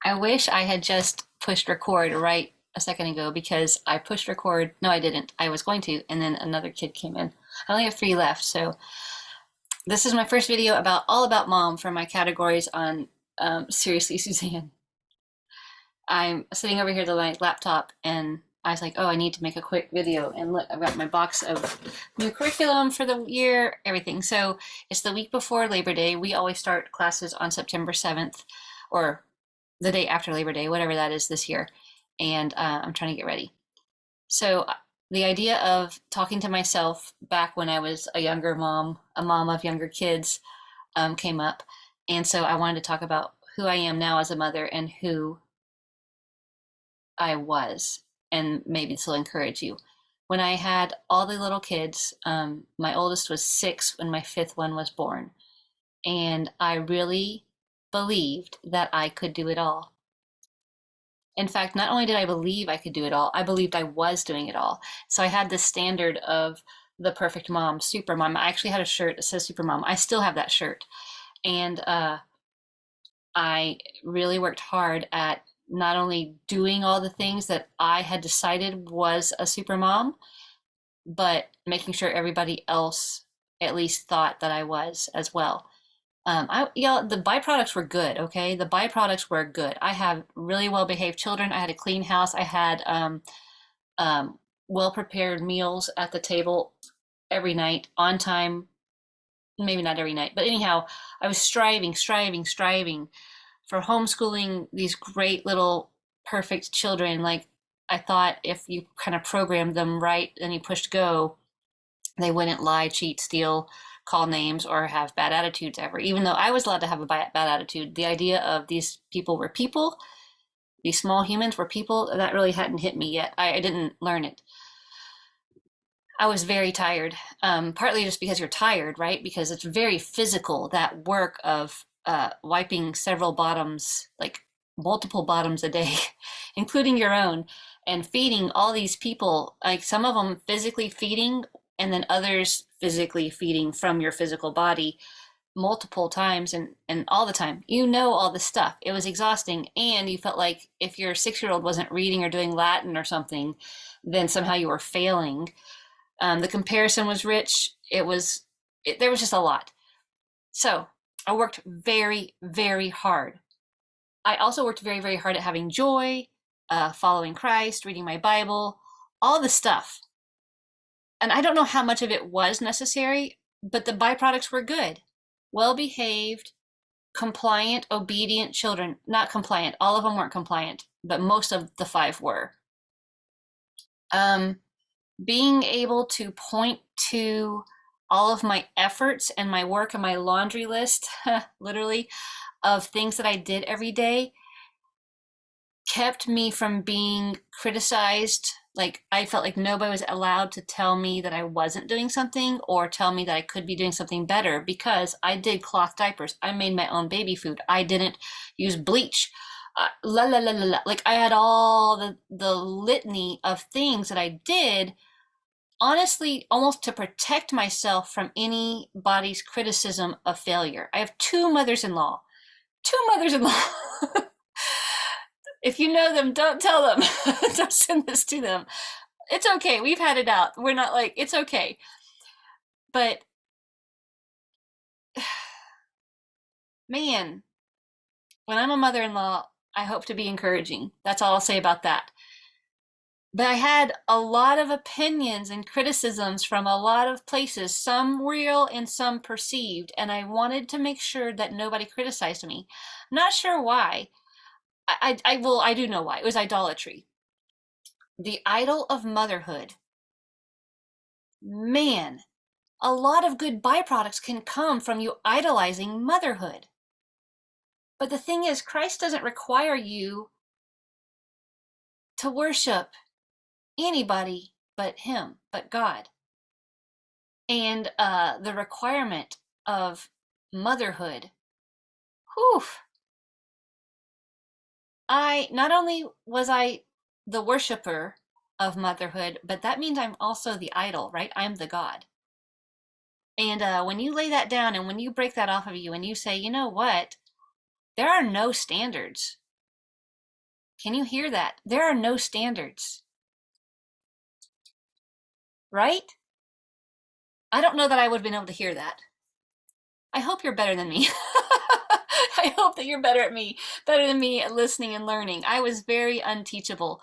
I wish I had just pushed record right a second ago because I pushed record. No, I didn't. I was going to, and then another kid came in. I only have three left, so this is my first video about all about mom for my categories on Seriously Suzanne. I'm sitting over here at my laptop and I was like, oh, I need to make a quick video. And look, I've got my box of new curriculum for the year, everything. So it's the week before Labor Day. We always start classes on September 7th or the day after Labor Day, whatever that is this year. And I'm trying to get ready. So the idea of talking to myself back when I was a younger mom, a mom of younger kids, came up. And so I wanted to talk about who I am now as a mother and who I was, and maybe this will encourage you. When I had all the little kids, my oldest was 6 when my fifth one was born, and I really believed that I could do it all. In fact, not only did I believe I could do it all, I believed I was doing it all. So I had this standard of the perfect mom, super mom. I actually had a shirt that says super mom. I still have that shirt. And I really worked hard at not only doing all the things that I had decided was a super mom, but making sure everybody else at least thought that I was as well. The byproducts were good. Okay, the byproducts were good. I have really well behaved children. I had a clean house. I had well prepared meals at the table every night on time. Maybe not every night, but anyhow, I was striving for homeschooling these great little perfect children. Like, I thought if you kind of programmed them right and you pushed go, they wouldn't lie, cheat, steal, call names, or have bad attitudes ever. Even though I was allowed to have a bad attitude, the idea of these people were people, these small humans were people, that really hadn't hit me yet. I didn't learn it. I was very tired, partly just because you're tired, right? Because it's very physical, that work of wiping several bottoms, like multiple bottoms a day, including your own, and feeding all these people, like some of them physically feeding, and then others physically feeding from your physical body multiple times and all the time. You know all the stuff. It was exhausting, and you felt like if your 6-year-old wasn't reading or doing Latin or something, then somehow you were failing. The comparison was rich. There was just a lot. So I worked very, very hard. I also worked very, very hard at having joy, following Christ, reading my Bible, all the stuff. And I don't know how much of it was necessary, but the byproducts were good. Well-behaved, compliant, obedient children. Not compliant. All of them weren't compliant, but most of the 5 were. Being able to point to all of my efforts and my work and my laundry list, literally, of things that I did every day kept me from being criticized. Like, I felt like nobody was allowed to tell me that I wasn't doing something or tell me that I could be doing something better, because I did cloth diapers. I made my own baby food. I didn't use bleach. Like, I had all the litany of things that I did, honestly, almost to protect myself from anybody's criticism of failure. I have 2 mothers-in-law. 2 mothers-in-law. If you know them, don't tell them. Don't send this to them. It's okay. We've had it out. We're not like, it's okay. But man, when I'm a mother-in-law, I hope to be encouraging. That's all I'll say about that. But I had a lot of opinions and criticisms from a lot of places, some real and some perceived, and I wanted to make sure that nobody criticized me. I'm not sure why. I do know why. It was idolatry. The idol of motherhood. Man, a lot of good byproducts can come from you idolizing motherhood. But the thing is, Christ doesn't require you to worship anybody but Him, but God. And the requirement of motherhood, whew, not only was I the worshiper of motherhood, but that means I'm also the idol, right? I'm the God. And when you lay that down and when you break that off of you and you say, you know what, there are no standards. Can you hear that? There are no standards, right? I don't know that I would have been able to hear that. I hope you're better than me. I hope that you're better than me at listening and learning. I was very unteachable.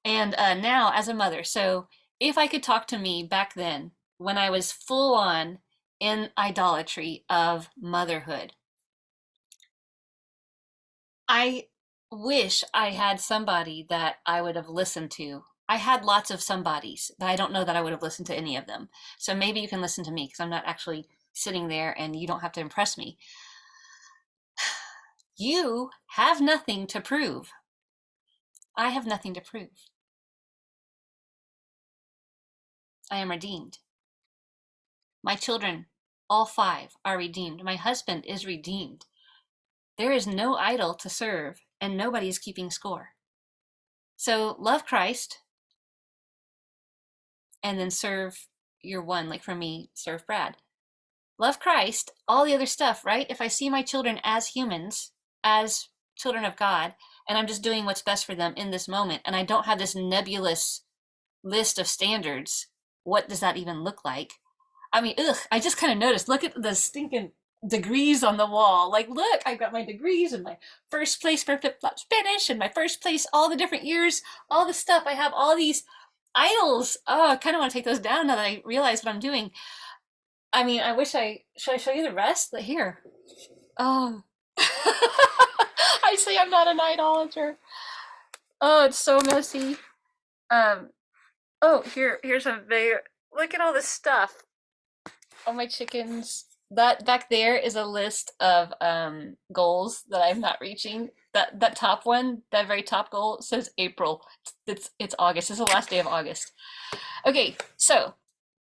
And now as a mother, so if I could talk to me back then when I was full on in idolatry of motherhood, I wish I had somebody that I would have listened to. I had lots of somebodies, but I don't know that I would have listened to any of them. So maybe you can listen to me because I'm not actually sitting there and you don't have to impress me. You have nothing to prove. I have nothing to prove. I am redeemed. My children, all 5, are redeemed. My husband is redeemed. There is no idol to serve, and nobody is keeping score. So love Christ, and then serve your one. Like for me, serve Brad. Love Christ, all the other stuff, right? If I see my children as humans, as children of God, and I'm just doing what's best for them in this moment, and I don't have this nebulous list of standards, what does that even look like? I mean, ugh, I just kind of noticed, look at the stinking degrees on the wall. Like, look, I've got my degrees and my first place for flip-flop Spanish and my first place, all the different years, all the stuff. I have all these idols. Oh, I kind of want to take those down now that I realize what I'm doing. I mean, should I show you the rest? But here. Oh. I say I'm not an idolater. Oh, it's so messy. Oh, here's a big, look at all this stuff. All my chickens. That back there is a list of goals that I'm not reaching. That top one, that very top goal says April. It's August. It's the last day of August. Okay, so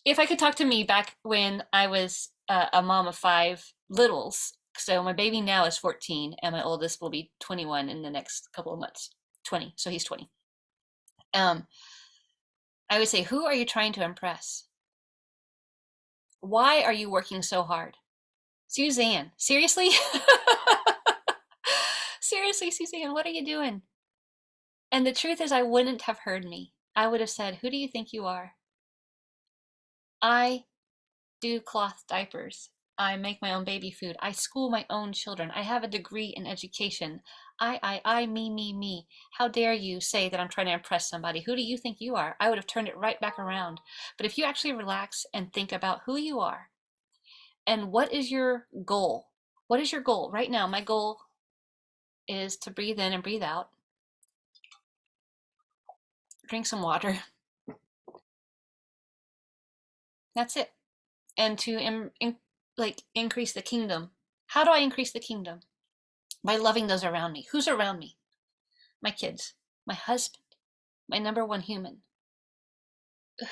if I could talk to me back when I was a mom of 5 littles. So my baby now is 14 and my oldest will be 21 in the next couple of months. 20, so he's 20. I would say, who are you trying to impress? Why are you working so hard? Suzanne, seriously? Seriously, Suzanne, what are you doing? And the truth is, I wouldn't have heard me. I would have said, who do you think you are? I do cloth diapers. I make my own baby food. I school my own children. I have a degree in education. Me. How dare you say that I'm trying to impress somebody? Who do you think you are? I would have turned it right back around. But if you actually relax and think about who you are and what is your goal? What is your goal? Right now, my goal is to breathe in and breathe out. Drink some water. That's it. And to increase the kingdom. How do I increase the kingdom? By loving those around me. Who's around me? My kids, my husband, my number one human.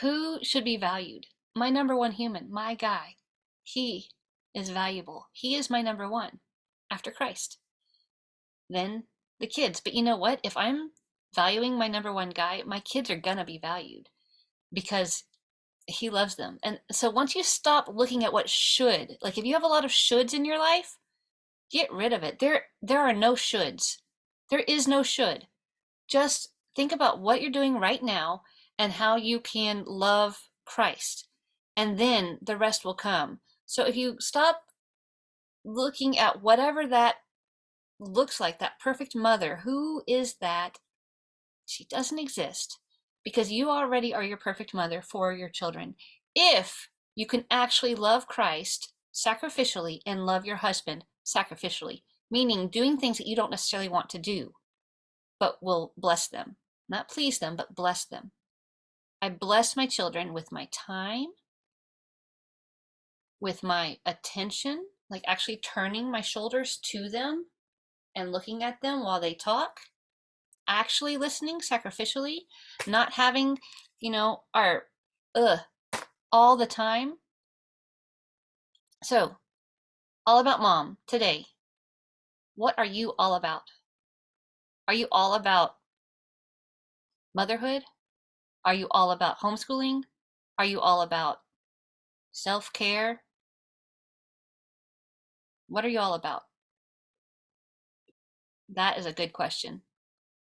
Who should be valued? My number one human, my guy. He is valuable. He is my number one after Christ. Then the kids. But you know what? If I'm valuing my number one guy, my kids are gonna be valued because he loves them. And so once you stop looking at what should, like if you have a lot of shoulds in your life, get rid of it. There are no shoulds. There is no should. Just think about what you're doing right now and how you can love Christ. And then the rest will come. So if you stop looking at whatever that looks like, that perfect mother, who is that? She doesn't exist because you already are your perfect mother for your children. If you can actually love Christ sacrificially and love your husband sacrificially, meaning doing things that you don't necessarily want to do, but will bless them. Not please them, but bless them. I bless my children with my time, with my attention, like actually turning my shoulders to them and looking at them while they talk, actually listening sacrificially, not having, our all the time. So, all about mom today. What are you all about? Are you all about motherhood? Are you all about homeschooling? Are you all about self-care? What are you all about? That is a good question.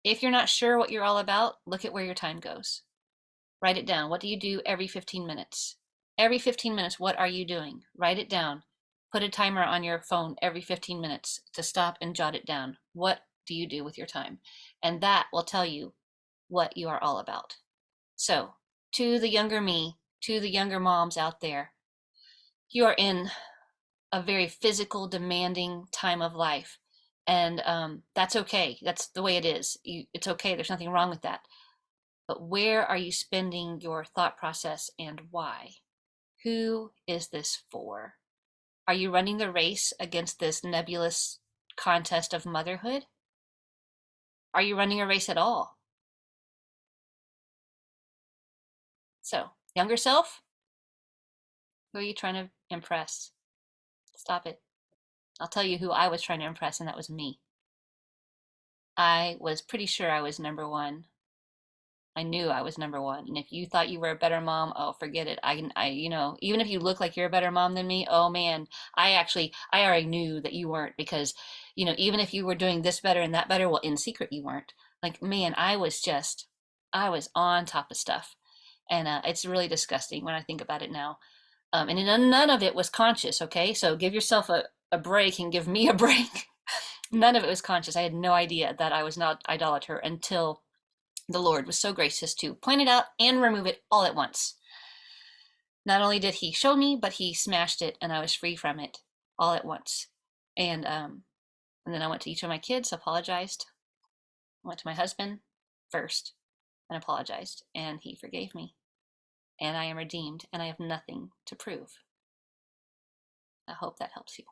If you're not sure what you're all about, look at where your time goes. Write it down. What do you do every 15 minutes? Every 15 minutes, what are you doing? Write it down. Put a timer on your phone every 15 minutes to stop and jot it down. What do you do with your time? And that will tell you what you are all about. So, to the younger me, to the younger moms out there, you are in a very physical, demanding time of life. And that's okay. That's the way it is. It's okay. There's nothing wrong with that. But where are you spending your thought process and why? Who is this for? Are you running the race against this nebulous contest of motherhood? Are you running a race at all? So, younger self, who are you trying to impress? Stop it. I'll tell you who I was trying to impress, and that was me. I was pretty sure I was number one. I knew I was number one. And if you thought you were a better mom, oh, forget it. Even if you look like you're a better mom than me, oh man, I already knew that you weren't because, even if you were doing this better and that better, well, in secret you weren't. Like, man, I was on top of stuff. And it's really disgusting when I think about it now. And none of it was conscious, okay? So give yourself a break and give me a break. None of it was conscious. I had no idea that I was not idolater until the Lord was so gracious to point it out and remove it all at once. Not only did he show me, but he smashed it and I was free from it all at once. And then I went to each of my kids, apologized. I went to my husband first and apologized, and he forgave me. And I am redeemed, and I have nothing to prove. I hope that helps you.